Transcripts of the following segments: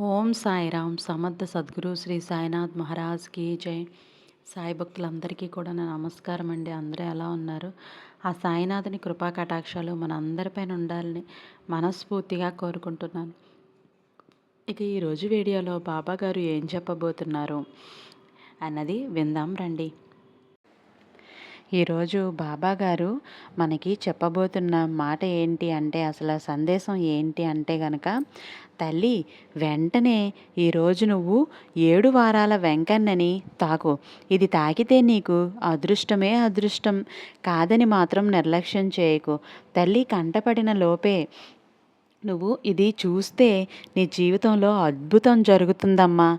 ఓం సాయిరామ్ సమర్థ సద్గురు శ్రీ సాయినాథ్ మహారాజ్కి జై. సాయి భక్తులందరికీ కూడా నా నమస్కారం అండి. అందరూ ఎలా ఉన్నారు? ఆ సాయినాథుని కృపా కటాక్షాలు మన అందరిపైన ఉండాలని మనస్ఫూర్తిగా కోరుకుంటున్నాను. ఇక ఈరోజు వీడియోలో బాబా గారు ఏం చెప్పబోతున్నారు అన్నది విందాం రండి. ఈరోజు బాబా గారు మనకి చెప్పబోతున్న మాట ఏంటి అంటే, అసలు సందేశం ఏంటి అంటే గనక, తల్లి వెంటనే ఈరోజు నువ్వు 7 వారాల వెంకన్నని తాకు. ఇది తాకితే నీకు అదృష్టమే అదృష్టం కాదని మాత్రం నిర్లక్ష్యం చేయకు. తల్లి కంటపడిన లోపే నువ్వు ఇది చూస్తే నీ జీవితంలో అద్భుతం జరుగుతుందమ్మా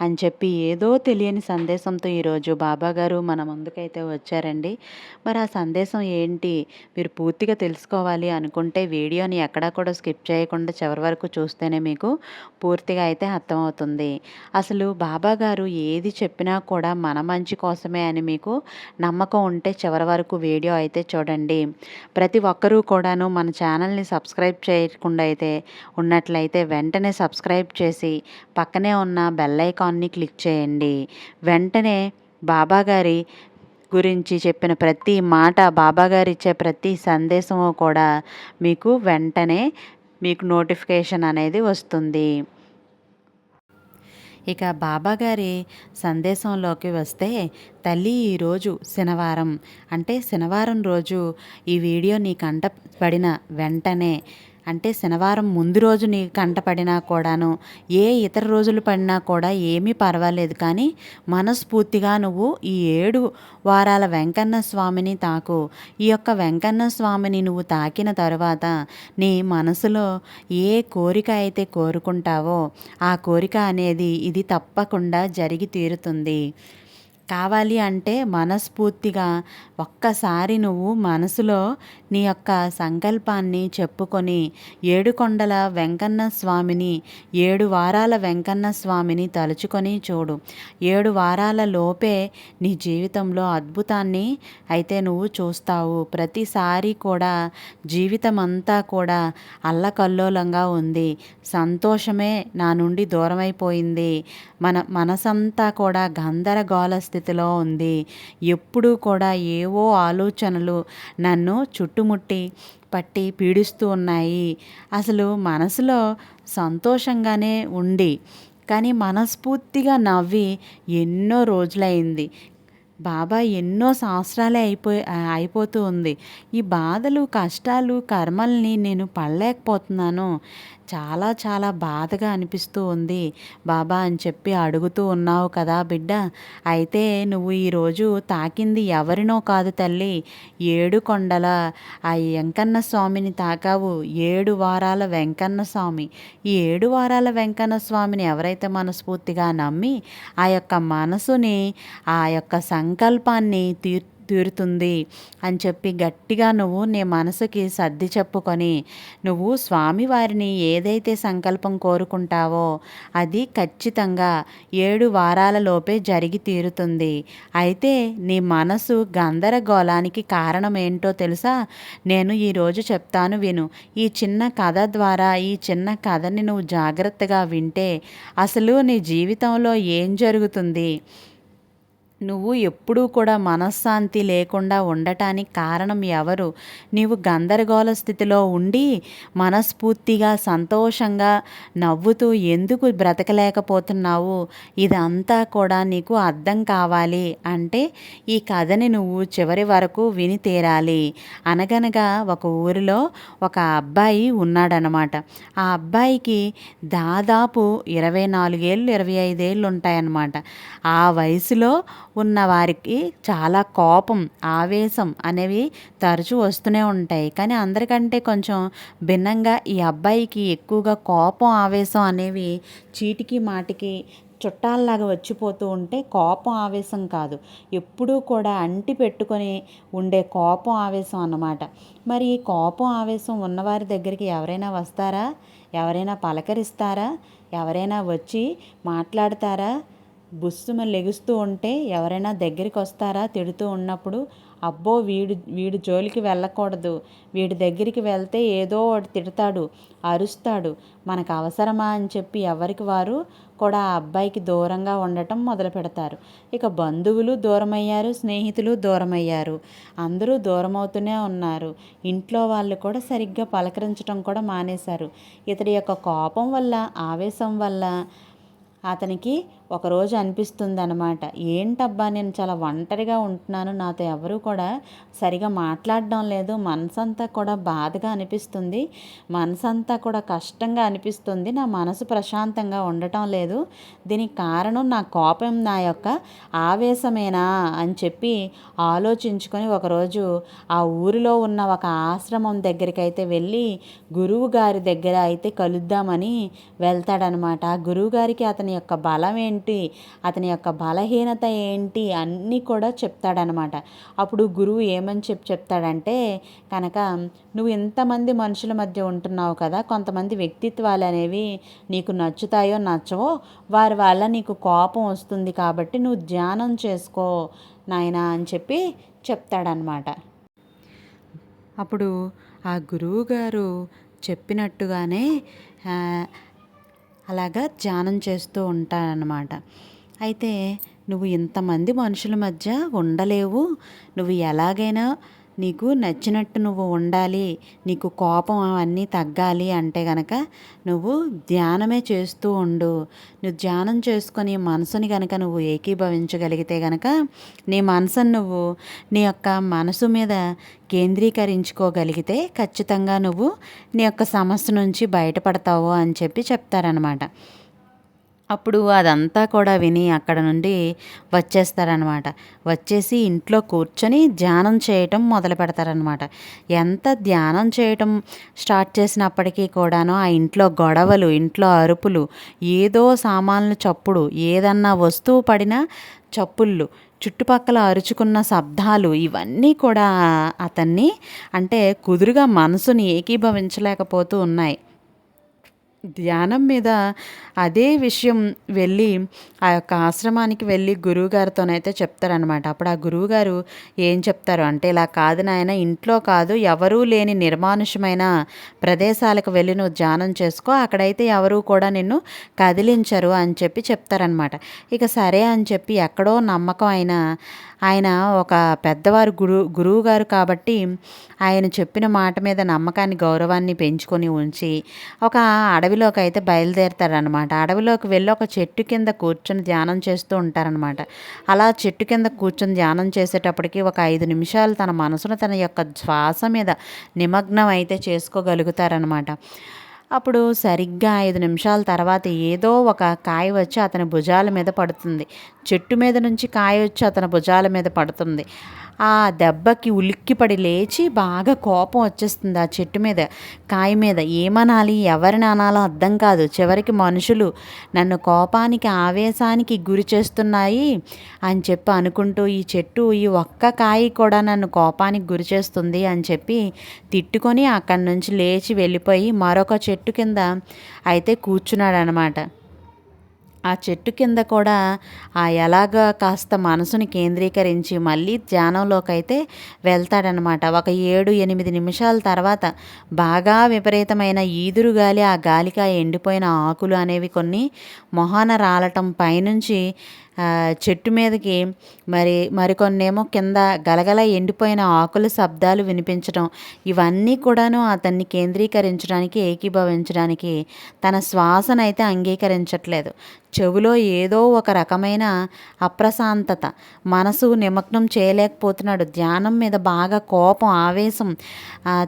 అని చెప్పి ఏదో తెలియని సందేశంతో ఈరోజు బాబాగారు మన ముందుకైతే వచ్చారండి. మరి ఆ సందేశం ఏంటి మీరు పూర్తిగా తెలుసుకోవాలి అనుకుంటే వీడియోని ఎక్కడా కూడా స్కిప్ చేయకుండా చివరి వరకు చూస్తేనే మీకు పూర్తిగా అయితే అర్థమవుతుంది. అసలు బాబాగారు ఏది చెప్పినా కూడా మన మంచి కోసమే అని మీకు నమ్మకం ఉంటే చివరి వరకు వీడియో అయితే చూడండి. ప్రతి ఒక్కరూ కూడాను మన ఛానల్ని సబ్స్క్రైబ్ చేయకుండా అయితే ఉన్నట్లయితే వెంటనే సబ్స్క్రైబ్ చేసి పక్కనే ఉన్న బెల్ ఐకాన్ని క్లిక్ చేయండి. వెంటనే బాబాగారి గురించి చెప్పిన ప్రతి మాట, బాబాగారు ఇచ్చే ప్రతి సందేశము కూడా మీకు వెంటనే నోటిఫికేషన్ అనేది వస్తుంది. ఇక బాబాగారి సందేశంలోకి వస్తే, తల్లి ఈరోజు శనివారం అంటే శనివారం రోజు ఈ వీడియో నీ కంట పడిన వెంటనే, అంటే శనివారం ముందు రోజు నీ కంట పడినా కూడాను, ఏ ఇతర రోజులు పడినా కూడా ఏమీ పర్వాలేదు, కానీ మనస్ఫూర్తిగా నువ్వు ఈ 7 వారాల వెంకన్న స్వామిని తాకు. ఈ యొక్క వెంకన్న స్వామిని నువ్వు తాకిన తరువాత నీ మనసులో ఏ కోరిక అయితే కోరుకుంటావో ఆ కోరిక అనేది ఇది తప్పకుండా జరిగి తీరుతుంది. కావాలి అంటే మనస్ఫూర్తిగా ఒక్కసారి నువ్వు మనసులో నీ యొక్క సంకల్పాన్ని చెప్పుకొని 7 కొండల వెంకన్న స్వామిని, 7 వారాల వెంకన్న స్వామిని తలుచుకొని చూడు. 7 వారాల లోపే నీ జీవితంలో అద్భుతాన్ని అయితే నువ్వు చూస్తావు. ప్రతిసారి కూడా జీవితం అంతా కూడా అల్లకల్లోలంగా ఉంది. సంతోషమే నా నుండి దూరమైపోయింది. మనసంతా కూడా గందరగోళ స్థితిలో ఉంది. ఎప్పుడూ కూడా ఏవో ఆలోచనలు నన్ను చుట్టుముట్టి పట్టి పీడిస్తూ ఉన్నాయి. అసలు మనసులో సంతోషంగానే ఉండి కానీ మనస్ఫూర్తిగా నవ్వి ఎన్నో రోజులైంది. బాబా ఎన్నో సంవత్సరాలే అయిపోతూ ఉంది. ఈ బాధలు కష్టాలు కర్మల్ని నేను పడలేకపోతున్నాను, చాలా చాలా బాధగా అనిపిస్తూ ఉంది బాబా అని చెప్పి అడుగుతూ ఉన్నావు కదా బిడ్డ. అయితే నువ్వు ఈరోజు తాకింది ఎవరినో కాదు తల్లి, 7 కొండల ఆ వెంకన్న స్వామిని తాకావు. 7 వారాల వెంకన్న స్వామి. ఈ 7 వారాల వెంకన్న స్వామిని ఎవరైతే మనస్ఫూర్తిగా నమ్మి ఆ యొక్క మనసుని, ఆ యొక్క సంకల్పాన్ని తీరుతుంది అని చెప్పి గట్టిగా నువ్వు నీ మనసుకి సర్ది చెప్పుకొని నువ్వు స్వామివారిని ఏదైతే సంకల్పం కోరుకుంటావో అది ఖచ్చితంగా 7 వారాల లోపే జరిగి తీరుతుంది. అయితే నీ మనసు గందరగోళానికి కారణం ఏంటో తెలుసా? నేను ఈరోజు చెప్తాను విను. ఈ చిన్న కథ ద్వారా, ఈ చిన్న కథని నువ్వు జాగ్రత్తగా వింటే అసలు నీ జీవితంలో ఏం జరుగుతుంది, నువ్వు ఎప్పుడూ కూడా మనశ్శాంతి లేకుండా ఉండటానికి కారణం ఎవరు, నీవు గందరగోళ స్థితిలో ఉండి మనస్ఫూర్తిగా సంతోషంగా నవ్వుతూ ఎందుకు బ్రతకలేకపోతున్నావు, ఇదంతా కూడా నీకు అర్థం కావాలి అంటే ఈ కథని నువ్వు చివరి వరకు విని తీరాలి. అనగనగా ఒక ఊరిలో ఒక అబ్బాయి ఉన్నాడనమాట. ఆ అబ్బాయికి దాదాపు 24 ఏళ్ళు 25 ఏళ్ళు ఉంటాయన్నమాట. ఆ వయసులో ఉన్న వారికి చాలా కోపం, ఆవేశం అనేవి తరచూ వస్తూనే ఉంటాయి. కానీ అందరికంటే కొంచెం భిన్నంగా ఈ అబ్బాయికి ఎక్కువగా కోపం, ఆవేశం అనేవి చీటికి మాటికి చుట్టాల్లాగా వచ్చిపోతూ ఉంటే కోపం, ఆవేశం కాదు, ఎప్పుడూ కూడా అంటి పెట్టుకొని ఉండే కోపం, ఆవేశం అన్నమాట. మరి ఈ కోపం, ఆవేశం ఉన్నవారి దగ్గరికి ఎవరైనా వస్తారా? ఎవరైనా పలకరిస్తారా? ఎవరైనా వచ్చి మాట్లాడతారా? బుస్సుమ లెగుస్తూ ఉంటే ఎవరైనా దగ్గరికి వస్తారా? తిడుతూ ఉన్నప్పుడు అబ్బో వీడి జోలికి వెళ్ళకూడదు, వీడి దగ్గరికి వెళ్తే ఏదో ఒకటి తిడతాడు, అరుస్తాడు, మనకు అవసరమా అని చెప్పి ఎవరికి వారు కూడా ఆ అబ్బాయికి దూరంగా ఉండటం మొదలు పెడతారు. ఇక బంధువులు దూరమయ్యారు, స్నేహితులు దూరమయ్యారు, అందరూ దూరమవుతూనే ఉన్నారు. ఇంట్లో వాళ్ళు కూడా సరిగ్గా పలకరించడం కూడా మానేశారు. ఇతడి యొక్క కోపం వల్ల, ఆవేశం వల్ల అతనికి ఒకరోజు అనిపిస్తుంది అనమాట, ఏంటబ్బా నేను చాలా ఒంటరిగా ఉంటున్నాను, నాతో ఎవరు కూడా సరిగా మాట్లాడడం లేదు, మనసంతా కూడా బాధగా అనిపిస్తుంది, మనసంతా కూడా కష్టంగా అనిపిస్తుంది, నా మనసు ప్రశాంతంగా ఉండటం లేదు, దీనికి కారణం నా కోపం, నా యొక్క ఆవేశమేనా అని చెప్పి ఆలోచించుకొని ఒకరోజు ఆ ఊరిలో ఉన్న ఒక ఆశ్రమం దగ్గరికి అయితే వెళ్ళి గురువు గారి దగ్గర అయితే కలుద్దామని వెళ్తాడనమాట. ఆ గురువుగారికి అతని యొక్క బలం ఏంటి, అతని యొక్క బలహీనత ఏంటి అన్నీ కూడా చెప్తాడనమాట. అప్పుడు గురువు ఏమని చెప్తాడంటే కనుక, నువ్వు ఇంతమంది మనుషుల మధ్య ఉంటున్నావు కదా, కొంతమంది వ్యక్తిత్వాలు అనేవి నీకు నచ్చుతాయో నచ్చవో, వారి వల్ల నీకు కోపం వస్తుంది, కాబట్టి నువ్వు ధ్యానం చేసుకో నాయనా అని చెప్పి చెప్తాడనమాట. అప్పుడు ఆ గురువుగారు చెప్పినట్టుగానే అలాగా ధ్యానం చేస్తూ ఉంటారన్నమాట. అయితే నువ్వు ఇంతమంది మనుషుల మధ్య ఉండలేవు, నువ్వు ఎలాగైనా నీకు నచ్చినట్టు నువ్వు ఉండాలి, నీకు కోపం అవన్నీ తగ్గాలి అంటే గనక నువ్వు ధ్యానమే చేస్తూ ఉండు. నువ్వు ధ్యానం చేసుకొని మనసుని కనుక నువ్వు ఏకీభవించగలిగితే గనక నీ మనసును నువ్వు నీ యొక్క మనసు మీద కేంద్రీకరించుకోగలిగితే ఖచ్చితంగా నువ్వు నీ యొక్క సమస్య నుంచి బయటపడతావు అని చెప్పి చెప్తారనమాట. అప్పుడు అదంతా కూడా విని అక్కడ నుండి వచ్చేస్తారనమాట. వచ్చేసి ఇంట్లో కూర్చొని ధ్యానం చేయటం మొదలు పెడతారనమాట. ఎంత ధ్యానం చేయటం స్టార్ట్ చేసినప్పటికీ కూడాను ఆ ఇంట్లో గొడవలు, ఇంట్లో అరుపులు, ఏదో సామాన్లు చప్పుడు, ఏదన్నా వస్తువు పడినా చప్పుళ్ళు, చుట్టుపక్కల అరుచుకున్న శబ్దాలు, ఇవన్నీ కూడా అతన్ని అంటే కుదురుగా మనసుని ఏకీభవించలేకపోతూ ఉన్నాయి. ధ్యానం మీద అదే విషయం వెళ్ళి ఆ యొక్క ఆశ్రమానికి వెళ్ళి గురువుగారితోనైతే చెప్తారనమాట. అప్పుడు ఆ గురువుగారు ఏం చెప్తారు అంటే, ఇలా కాదు నాయన, ఇంట్లో కాదు, ఎవరూ లేని నిర్మానుషమైన ప్రదేశాలకు వెళ్ళి నువ్వు ధ్యానం చేసుకో, అక్కడైతే ఎవరూ కూడా నిన్ను కదిలించరు అని చెప్పి చెప్తారనమాట. ఇక సరే అని చెప్పి ఎక్కడో నమ్మకం ఆయన ఒక పెద్దవారు గురువు గారు కాబట్టి ఆయన చెప్పిన మాట మీద నమ్మకాన్ని, గౌరవాన్ని పెంచుకొని ఉంచి ఒక అడవిలోకి అయితే బయలుదేరుతారనమాట. అడవిలోకి వెళ్ళి ఒక చెట్టు కింద కూర్చొని ధ్యానం చేస్తూ ఉంటారనమాట. అలా చెట్టు కింద కూర్చొని ధ్యానం చేసేటప్పటికి ఒక 5 నిమిషాలు తన మనసును తన యొక్క శ్వాస మీద నిమగ్నం అయితే చేసుకోగలుగుతారనమాట. అప్పుడు సరిగ్గా 5 నిమిషాల తర్వాత ఏదో ఒక కాయ వచ్చి అతని భుజాల మీద పడుతుంది. చెట్టు మీద నుంచి కాయ వచ్చి అతని భుజాల మీద పడుతుంది. ఆ దెబ్బకి ఉలిక్కిపడి లేచి బాగా కోపం వచ్చేస్తుంది ఆ చెట్టు మీద, కాయ మీద. ఏమనాలి, ఎవరిని అనాలో అర్థం కాదు. చివరికి మనుషులు నన్ను కోపానికి, ఆవేశానికి గురి చేస్తున్నాయి అని చెప్పి అనుకుంటూ, ఈ చెట్టు ఈ ఒక్క కాయ కూడా నన్ను కోపానికి గురి చేస్తుంది అని చెప్పి తిట్టుకొని అక్కడి నుంచి లేచి వెళ్ళిపోయి మరొక చెట్టు కింద అయితే కూర్చున్నాడనమాట. ఆ చెట్టు కింద కూడా ఎలాగా కాస్త మనసుని కేంద్రీకరించి మళ్ళీ ధ్యానంలోకైతే వెళ్తాడనమాట. ఒక 7-8 నిమిషాల తర్వాత బాగా విపరీతమైన ఈదురుగాలి, ఆ గాలికి ఆ ఎండిపోయిన ఆకులు అనేవి కొన్ని మొహాన రాలటం, పైనుంచి చెట్టు మీదకి మరికొన్నేమో కింద గలగల ఎండిపోయిన ఆకుల శబ్దాలు వినిపించడం, ఇవన్నీ కూడాను అతన్ని కేంద్రీకరించడానికి, ఏకీభవించడానికి తన శ్వాసనైతే అంగీకరించట్లేదు. చెవిలో ఏదో ఒక రకమైన అప్రశాంతత, మనసు నిమగ్నం చేయలేకపోతున్నాడు. ధ్యానం మీద బాగా కోపం, ఆవేశం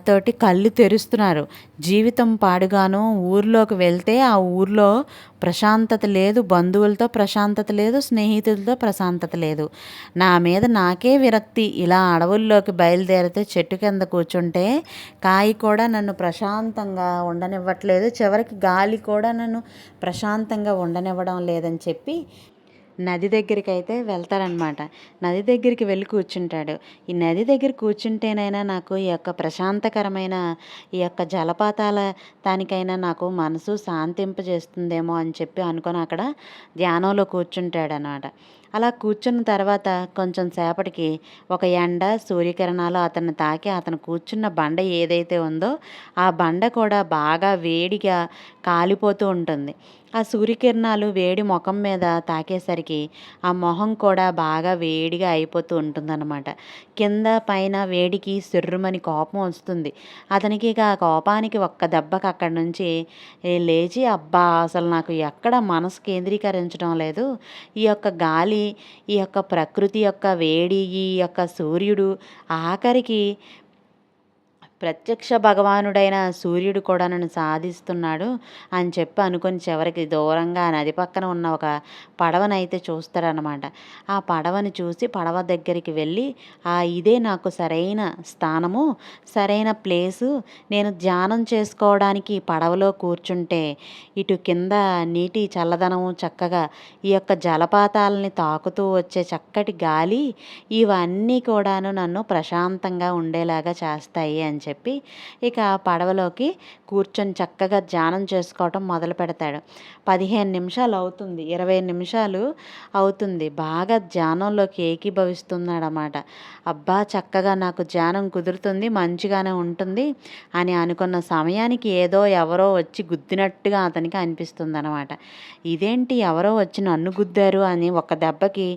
తోటి కళ్ళు తెరుస్తున్నారు. జీవితం పాడుగాను ఊర్లోకి వెళ్తే ఆ ఊర్లో ప్రశాంతత లేదు, బంధువులతో ప్రశాంతత లేదు, స్నేహితులతో ప్రశాంతత లేదు, నా మీద నాకే విరక్తి. ఇలా అడవుల్లోకి బయలుదేరితే చెట్టు కింద కూర్చుంటే కాయ కూడా నన్ను ప్రశాంతంగా ఉండనివ్వట్లేదు, చివరికి గాలి కూడా నన్ను ప్రశాంతంగా ఉండనివ్వడం లేదని చెప్పి నది దగ్గరికైతే వెళ్తాడనమాట. నది దగ్గరికి వెళ్ళి కూర్చుంటాడు. ఈ నది దగ్గర కూర్చుంటేనైనా నాకు ఈ యొక్క ప్రశాంతకరమైన ఈ యొక్క జలపాతాల దానికైనా నాకు మనసు శాంతింపజేస్తుందేమో అని చెప్పి అనుకొని అక్కడ ధ్యానంలో కూర్చుంటాడనమాట. అలా కూర్చున్న తర్వాత కొంచెం సేపటికి ఒక ఎండ, సూర్యకిరణాలు అతన్ని తాకి అతను కూర్చున్న బండ ఏదైతే ఉందో ఆ బండ కూడా బాగా వేడిగా కాలిపోతూ ఉంటుంది. ఆ సూర్యకిరణాలు వేడి మొఖం మీద తాకేసరికి ఆ మొహం కూడా బాగా వేడిగా అయిపోతూ ఉంటుందన్నమాట. కింద పైన వేడికి సిర్రుమని కోపం వస్తుంది. అతనికి ఇక ఆ కోపానికి ఒక్క దెబ్బకి అక్కడి నుంచి లేచి, అబ్బా! అసలు నాకు ఎక్కడ మనసు కేంద్రీకరించడం లేదు. ఈ యొక్క గాలి, ఈ యొక్క ప్రకృతి యొక్క వేడి, ఈ యొక్క సూర్యుడు, ఆఖరికి ప్రత్యక్ష భగవానుడైన సూర్యుడు కూడా నన్ను సాధిస్తున్నాడు అని చెప్పి అనుకొని చివరికి దూరంగా నది పక్కన ఉన్న ఒక పడవనైతే చూస్తారనమాట. ఆ పడవని చూసి పడవ దగ్గరికి వెళ్ళి, ఇదే నాకు సరైన స్థానము, సరైన ప్లేసు, నేను ధ్యానం చేసుకోవడానికి పడవలో కూర్చుంటే ఇటు కింద నీటి చల్లదనము చక్కగా ఈ యొక్క జలపాతాలని తాకుతూ వచ్చే చక్కటి గాలి, ఇవన్నీ కూడాను నన్ను ప్రశాంతంగా ఉండేలాగా చేస్తాయి అని చెప్పి ఇక పడవలోకి కూర్చొని చక్కగా ధ్యానం చేసుకోవటం మొదలు పెడతాడు. 15 నిమిషాలు అవుతుంది, 20 నిమిషాలు అవుతుంది, బాగా ధ్యానంలోకి ఏకీభవిస్తున్నాడన్నమాట. అబ్బా! చక్కగా నాకు ధ్యానం కుదురుతుంది, మంచిగానే ఉంటుంది అని అనుకున్న సమయానికి ఏదో ఎవరో వచ్చి గుద్దినట్టుగా అతనికి అనిపిస్తుందన్నమాట. ఇదేంటి ఎవరో వచ్చి నన్ను గుద్దారు అని ఒక దెబ్బకి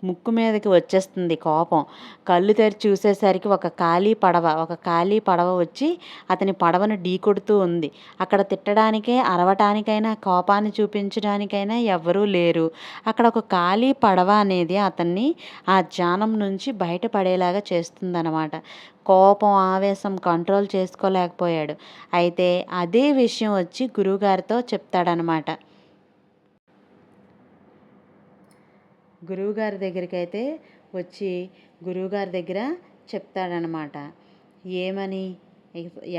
ముక్కు మీదకి వచ్చేస్తుంది కోపం. కళ్ళు తెరిచి చూసేసరికి ఒక ఖాళీ పడవ వచ్చి అతని పడవను ఢీకొడుతూ ఉంది. అక్కడ తిట్టడానికే, అరవటానికైనా, కోపాన్ని చూపించడానికైనా ఎవ్వరూ లేరు. అక్కడ ఒక ఖాళీ పడవ అనేది అతన్ని ఆ ధ్యానం నుంచి బయటపడేలాగా చేస్తుందన్నమాట. కోపం, ఆవేశం కంట్రోల్ చేసుకోలేకపోయాడు. అయితే అదే విషయం వచ్చి గురువుగారితో చెప్తాడనమాట. గురువుగారి దగ్గరికైతే వచ్చి గురువుగారి దగ్గర చెప్తాడనమాట. ఏమని?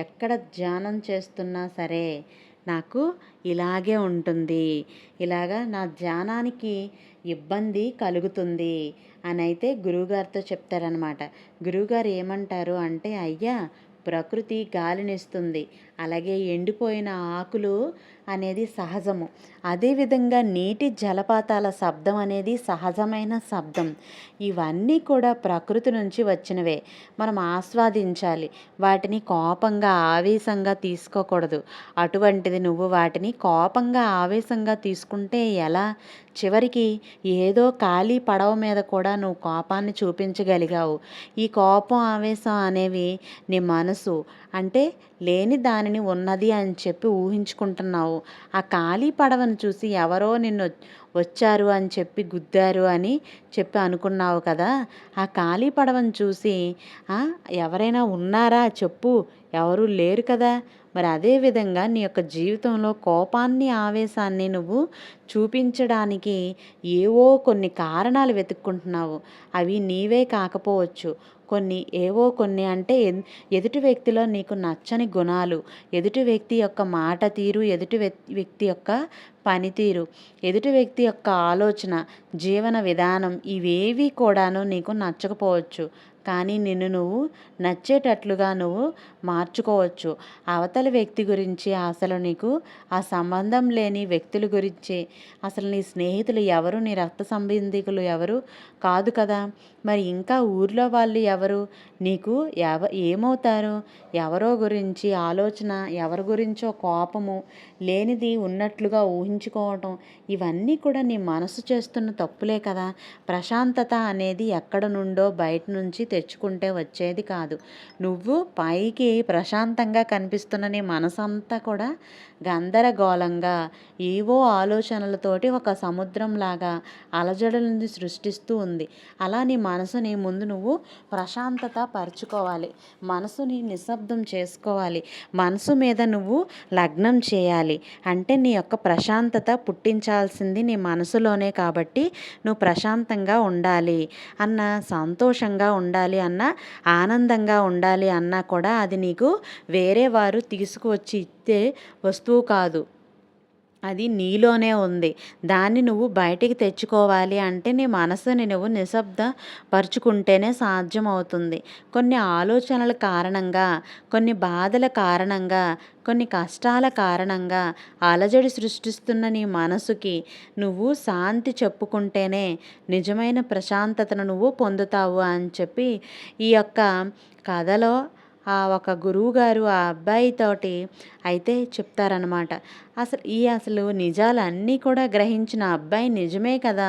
ఎక్కడ ధ్యానం చేస్తున్నా సరే నాకు ఇలాగే ఉంటుంది, ఇలాగా నా ధ్యానానికి ఇబ్బంది కలుగుతుంది అని అయితే గురువుగారితో చెప్తారనమాట. గురువుగారు ఏమంటారు అంటే, అయ్యా, ప్రకృతి గాలినిస్తుంది, అలాగే ఎండిపోయిన ఆకులు అనేది సహజము, అదేవిధంగా నీటి జలపాతాల శబ్దం అనేది సహజమైన శబ్దం. ఇవన్నీ కూడా ప్రకృతి నుంచి వచ్చినవే, మనం ఆస్వాదించాలి, వాటిని కోపంగా, ఆవేశంగా తీసుకోకూడదు. అటువంటిది నువ్వు వాటిని కోపంగా, ఆవేశంగా తీసుకుంటే ఎలా? చివరికి ఏదో ఖాళీ పడవ మీద కూడా నువ్వు కోపాన్ని చూపించగలిగావు. ఈ కోపం, ఆవేశం అనేవి నీ మనసు అంటే లేని దానిని ఉన్నది అని చెప్పి ఊహించుకుంటున్నావు. ఆ ఖాళీ పడవను చూసి ఎవరో నిన్ను వచ్చారు అని చెప్పి గుద్దారు అని చెప్పి అనుకున్నావు కదా. ఆ ఖాళీ పడవను చూసి ఎవరైనా ఉన్నారా చెప్పు, ఎవరూ లేరు కదా. మరి అదేవిధంగా నీ యొక్క జీవితంలో కోపాన్ని, ఆవేశాన్ని నువ్వు చూపించడానికి ఏవో కొన్ని కారణాలు వెతుక్కుంటున్నావు. అవి నీవే కాకపోవచ్చు. ఏవో కొన్ని అంటే ఎదుటి వ్యక్తిలో నీకు నచ్చని గుణాలు, ఎదుటి వ్యక్తి యొక్క మాట తీరు, ఎదుటి వ్యక్తి యొక్క పనితీరు, ఎదుటి వ్యక్తి యొక్క ఆలోచన, జీవన విధానం, ఇవేవి కూడాను నీకు నచ్చకపోవచ్చు. కానీ నిన్ను నువ్వు నచ్చేటట్లుగా నువ్వు మార్చుకోవచ్చు. అవతలి వ్యక్తి గురించి, అసలు నీకు ఆ సంబంధం లేని వ్యక్తుల గురించి, అసలు నీ స్నేహితులు ఎవరు, నీ రక్త సంబంధికులు ఎవరు కాదు కదా. మరి ఇంకా ఊర్లో వాళ్ళు ఎవరు, నీకు ఏమవుతారు? ఎవరో గురించి ఆలోచన, ఎవరి గురించో కోపము, లేనిది ఉన్నట్లుగా ఊహించుకోవటం, ఇవన్నీ కూడా నీ మనసు చేస్తున్న తప్పులే కదా. ప్రశాంతత అనేది ఎక్కడ నుండో బయట నుంచి తెచ్చుకుంటే వచ్చేది కాదు. నువ్వు పైకి ప్రశాంతంగా కనిపిస్తున్న నీ మనసంతా కూడా గందరగోళంగా ఏవో ఆలోచనలతోటి ఒక సముద్రంలాగా అలజడులను సృష్టిస్తూ ఉంది. అలా నీ మనసుని ముందు నువ్వు ప్రశాంతత పరుచుకోవాలి, మనసుని నిశ్శబ్దం చేసుకోవాలి, మనసు మీద నువ్వు లగ్నం చేయాలి. అంటే నీ యొక్క ప్రశాంతత పుట్టించాల్సింది నీ మనసులోనే. కాబట్టి నువ్వు ప్రశాంతంగా ఉండాలి అన్న, సంతోషంగా ఉండాలి అన్న, ఆనందంగా ఉండాలి అన్నా కూడా అది నీకు వేరే వారు తీసుకువచ్చి ఇచ్చే వస్తువు కాదు. అది నీలోనే ఉంది. దాన్ని నువ్వు బయటికి తెచ్చుకోవాలి అంటే నీ మనసుని నువ్వు నిశ్శబ్దపరుచుకుంటేనే సాధ్యమవుతుంది. కొన్ని ఆలోచనల కారణంగా, కొన్ని బాధల కారణంగా, కొన్ని కష్టాల కారణంగా అలజడి సృష్టిస్తున్న నీ మనసుకి నువ్వు శాంతి చెప్పుకుంటేనే నిజమైన ప్రశాంతతను నువ్వు పొందుతావు అని చెప్పి ఈ యొక్క కథలో ఆ ఒక గురువుగారు ఆ అబ్బాయితోటి అయితే చెప్తారనమాట. అసలు నిజాలన్నీ కూడా గ్రహించిన అబ్బాయి నిజమే కదా!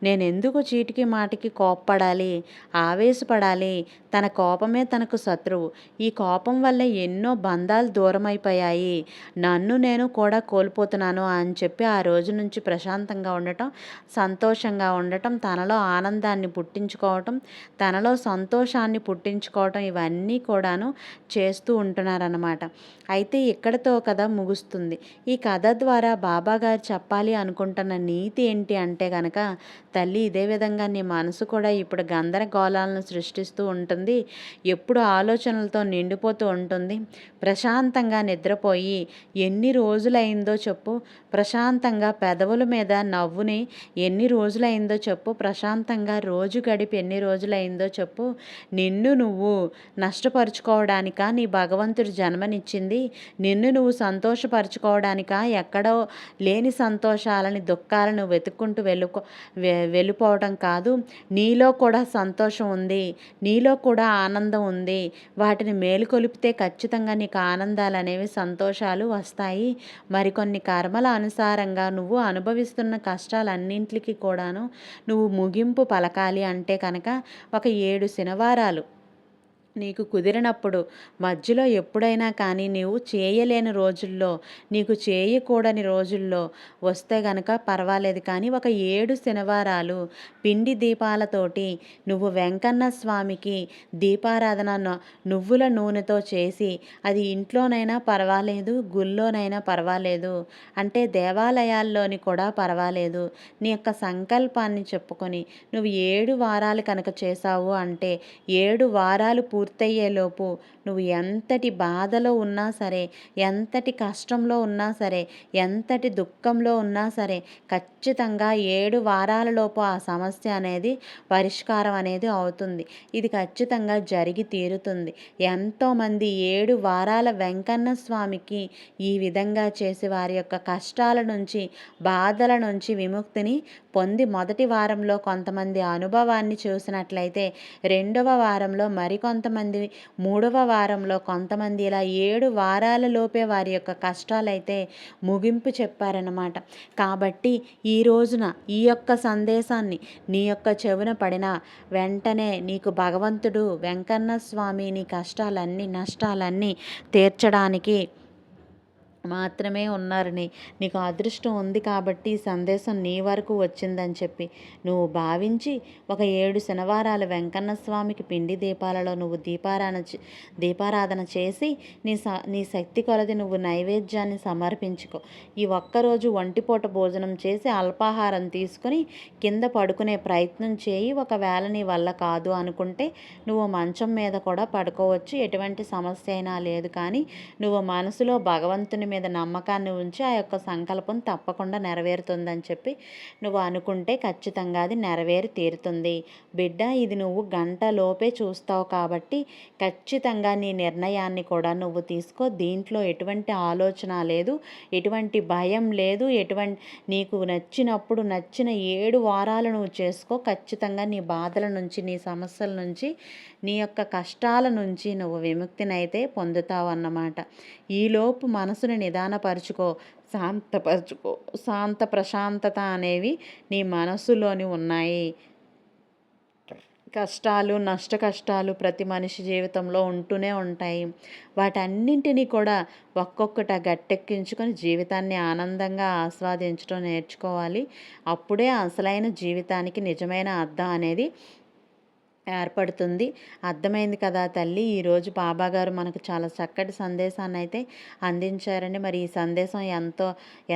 నేనెందుకు చీటికి మాటికి కోప్పడాలి, ఆవేశపడాలి, తన కోపమే తనకు శత్రువు. ఈ కోపం వల్ల ఎన్నో బంధాలు దూరమైపోయాయి. నన్ను నేను కూడా కోల్పోతున్నాను అని చెప్పి ఆ రోజు నుంచి ప్రశాంతంగా ఉండటం, సంతోషంగా ఉండటం, తనలో ఆనందాన్ని పుట్టించుకోవటం, తనలో సంతోషాన్ని పుట్టించుకోవటం ఇవన్నీ కూడాను చేస్తూ ఉంటున్నారనమాట. అయితే ఇక్కడితో కథ ముగుస్తుంది. ఈ కథ ద్వారా బాబాగారు చెప్పాలి అనుకుంటున్న నీతి ఏంటి అంటే గనక, తల్లి ఇదే విధంగా నీ మనసు కూడా ఇప్పుడు గందరగోళాలను సృష్టిస్తూ ఉంటుంది. ఎప్పుడు ఆలోచనలతో నిండిపోతూ ఉంటుంది. ప్రశాంతంగా నిద్రపోయి ఎన్ని రోజులైందో చెప్పు, ప్రశాంతంగా పెదవుల మీద నవ్వుని ఎన్ని రోజులైందో చెప్పు, ప్రశాంతంగా రోజు గడిపి ఎన్ని రోజులైందో చెప్పు. నిన్ను నువ్వు నష్టపరుచుకోవడానికా నీ భగవంతుడు జన్మనిచ్చింది? నిన్ను నువ్వు సంతోషపరుచుకోవడానికా? ఎక్కడో లేని సంతోషాలని, దుఃఖాలను వెతుక్కుంటూ వెళ్ళిపోవడం కాదు. నీలో కూడా సంతోషం ఉంది. నీలో కూడా ఆనందం ఉంది. వాటిని మేలుకొలిపితే ఖచ్చితంగా నీకు ఆనందాలనేవి, సంతోషాలు వస్తాయి. మరికొన్ని కర్మల అనుసారంగా నువ్వు అనుభవిస్తున్న కష్టాలన్నింటికి కూడాను నువ్వు ముగింపు పలకాలి అంటే కనుక ఒక 7 శనివారాలు నీకు కుదిరినప్పుడు మధ్యలో ఎప్పుడైనా కానీ నీవు చేయలేని రోజుల్లో, నీకు చేయకూడని రోజుల్లో వస్తే గనక పర్వాలేదు, కానీ ఒక 7 శనివారాలు పిండి దీపాలతోటి నువ్వు వెంకన్న స్వామికి దీపారాధన నువ్వుల నూనెతో చేసి, అది ఇంట్లోనైనా పర్వాలేదు, గుళ్ళోనైనా పర్వాలేదు, అంటే దేవాలయాల్లోని కూడా పర్వాలేదు, నీ యొక్క సంకల్పాన్ని చెప్పుకొని నువ్వు 7 వారాలు కనుక చేశావు అంటే 7 వారాలు పూర్తయ్యేలోపు నువ్వు ఎంతటి బాధలో ఉన్నా సరే, ఎంతటి కష్టంలో ఉన్నా సరే, ఎంతటి దుఃఖంలో ఉన్నా సరే, ఖచ్చితంగా 7 వారాలలోపు ఆ సమస్య అనేది పరిష్కారం అనేది అవుతుంది. ఇది ఖచ్చితంగా జరిగి తీరుతుంది. ఎంతోమంది 7 వారాల వెంకన్న స్వామికి ఈ విధంగా చేసి వారి యొక్క కష్టాల నుంచి, బాధల నుంచి విముక్తిని పొంది మొదటి వారంలో కొంతమంది అనుభవాన్ని చూసినట్లయితే, రెండవ వారంలో మరికొంతమంది, మూడవ వారంలో కొంతమంది, ఇలా 7 వారాల లోపే వారి యొక్క కష్టాలైతే ముగింపు చెప్పారన్నమాట. కాబట్టి ఈ రోజున ఈ యొక్క సందేశాన్ని నీ యొక్క చెవున పడిన వెంటనే నీకు భగవంతుడు వెంకన్న స్వామి నీ కష్టాలన్నీ, నష్టాలన్నీ తీర్చడానికి మాత్రమే ఉన్నారని, నీకు అదృష్టం ఉంది కాబట్టి ఈ సందేశం నీ వరకు వచ్చిందని చెప్పి నువ్వు భావించి ఒక 7 శనివారాలు వెంకన్న స్వామికి పిండి దీపాలలో నువ్వు దీపారాధన చేసి నీ శక్తి కొలది నువ్వు నైవేద్యాన్ని సమర్పించుకో. ఈ ఒక్కరోజు ఒంటిపూట భోజనం చేసి అల్పాహారం తీసుకుని కింద పడుకునే ప్రయత్నం చేయి. ఒకవేళ నీ వల్ల కాదు అనుకుంటే నువ్వు మంచం మీద కూడా పడుకోవచ్చు, ఎటువంటి సమస్య అయినా లేదు. కానీ నువ్వు మనసులో భగవంతుని మీద నమ్మకాన్ని ఉంచి ఆ యొక్క సంకల్పం తప్పకుండా నెరవేరుతుందని చెప్పి నువ్వు అనుకుంటే ఖచ్చితంగా అది నెరవేరి తీరుతుంది. బిడ్డ, ఇది నువ్వు గంట లోపే చూస్తావు కాబట్టి ఖచ్చితంగా నీ నిర్ణయాన్ని కూడా నువ్వు తీసుకో. దీంట్లో ఎటువంటి ఆలోచన లేదు, ఎటువంటి భయం లేదు, నీకు నచ్చినప్పుడు నచ్చిన 7 వారాలు నువ్వు చేసుకో. ఖచ్చితంగా నీ బాధల నుంచి, నీ సమస్యల నుంచి, నీ యొక్క కష్టాల నుంచి నువ్వు విముక్తినైతే పొందుతావు అన్నమాట. ఈలోపు మనసుని నిదానపరుచుకో, శాంతపరుచుకో. శాంత ప్రశాంతత అనేవి నీ మనసులోని ఉన్నాయి. కష్టాలు, నష్ట కష్టాలు ప్రతి మనిషి జీవితంలో ఉంటూనే ఉంటాయి. వాటన్నింటినీ కూడా ఒక్కొక్కట గట్టెక్కించుకొని జీవితాన్ని ఆనందంగా ఆస్వాదించడం నేర్చుకోవాలి. అప్పుడే అసలైన జీవితానికి నిజమైన అర్థం అనేది ఏర్పడుతుంది. అర్థమైంది కదా తల్లి. ఈరోజు బాబాగారు మనకు చాలా చక్కటి సందేశాన్నయితే అందించారండి. మరి ఈ సందేశం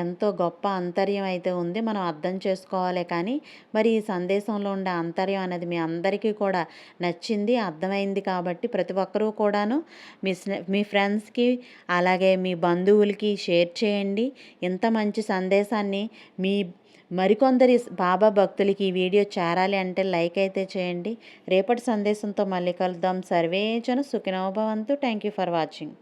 ఎంతో గొప్ప అంతర్యం అయితే ఉంది. మనం అర్థం చేసుకోవాలే కానీ, మరి ఈ సందేశంలో ఉండే అంతర్యం అనేది మీ అందరికీ కూడా నచ్చింది, అర్థమైంది కాబట్టి ప్రతి ఒక్కరూ కూడాను మీ ఫ్రెండ్స్‌కి, అలాగే మీ బంధువులకి షేర్ చేయండి. ఇంత మంచి సందేశాన్ని మరికొందరి బాబా భక్తులకి ఈ వీడియో చేరాలి అంటే లైక్ అయితే చేయండి. రేపటి సందేశంతో మళ్ళీ కలుద్దాం. సర్వేజన సుఖినో భవంతు. Thank you for watching.